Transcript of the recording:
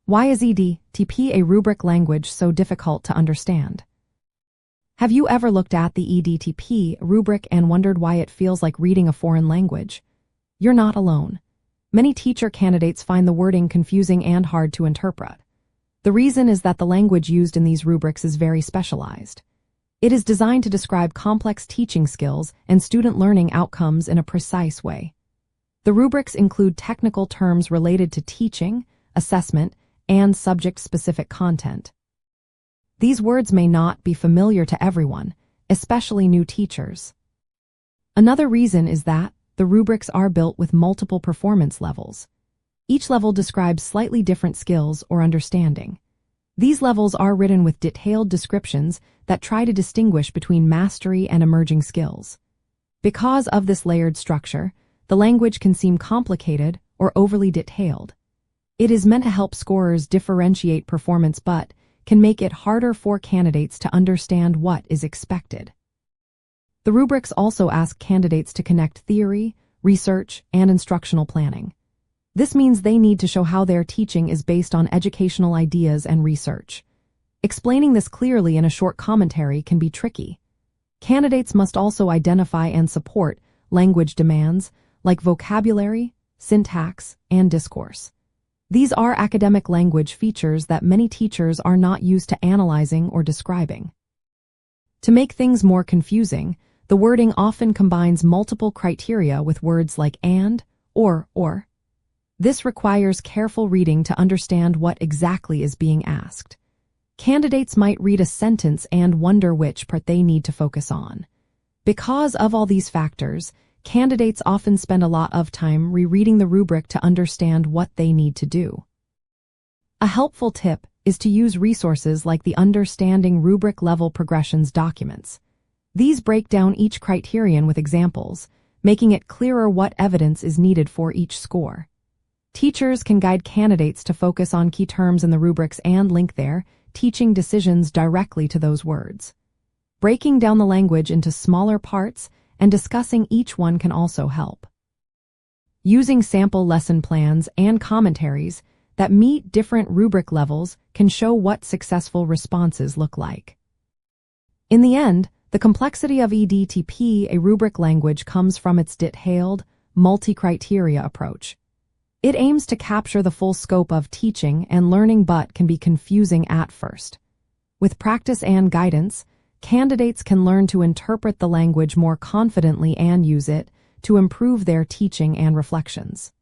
Why is EdTPA a rubric language so difficult to understand? Have you ever looked at the EdTPA rubric and wondered why it feels like reading a foreign language? You're not alone. Many teacher candidates find the wording confusing and hard to interpret. The reason is that the language used in these rubrics is very specialized. It is designed to describe complex teaching skills and student learning outcomes in a precise way. The rubrics include technical terms related to teaching, assessment, and subject-specific content. These words may not be familiar to everyone, especially new teachers. Another reason is that the rubrics are built with multiple performance levels. Each level describes slightly different skills or understanding. These levels are written with detailed descriptions that try to distinguish between mastery and emerging skills. Because of this layered structure, the language can seem complicated or overly detailed. It is meant to help scorers differentiate performance but can make it harder for candidates to understand what is expected. The rubrics also ask candidates to connect theory, research, and instructional planning. This means they need to show how their teaching is based on educational ideas and research. Explaining this clearly in a short commentary can be tricky. Candidates must also identify and support language demands like vocabulary, syntax, and discourse. These are academic language features that many teachers are not used to analyzing or describing. To make things more confusing, the wording often combines multiple criteria with words like and, or. This requires careful reading to understand what exactly is being asked. Candidates might read a sentence and wonder which part they need to focus on. Because of all these factors, candidates often spend a lot of time rereading the rubric to understand what they need to do. A helpful tip is to use resources like the Understanding Rubric Level Progressions documents. These break down each criterion with examples, making it clearer what evidence is needed for each score. Teachers can guide candidates to focus on key terms in the rubrics and link their teaching decisions directly to those words. Breaking down the language into smaller parts and discussing each one can also help. Using sample lesson plans and commentaries that meet different rubric levels can show what successful responses look like. In the end, the complexity of EdTPA, a rubric language, comes from its detailed, multi-criteria approach. It aims to capture the full scope of teaching and learning but can be confusing at first. With practice and guidance, candidates can learn to interpret the language more confidently and use it to improve their teaching and reflections.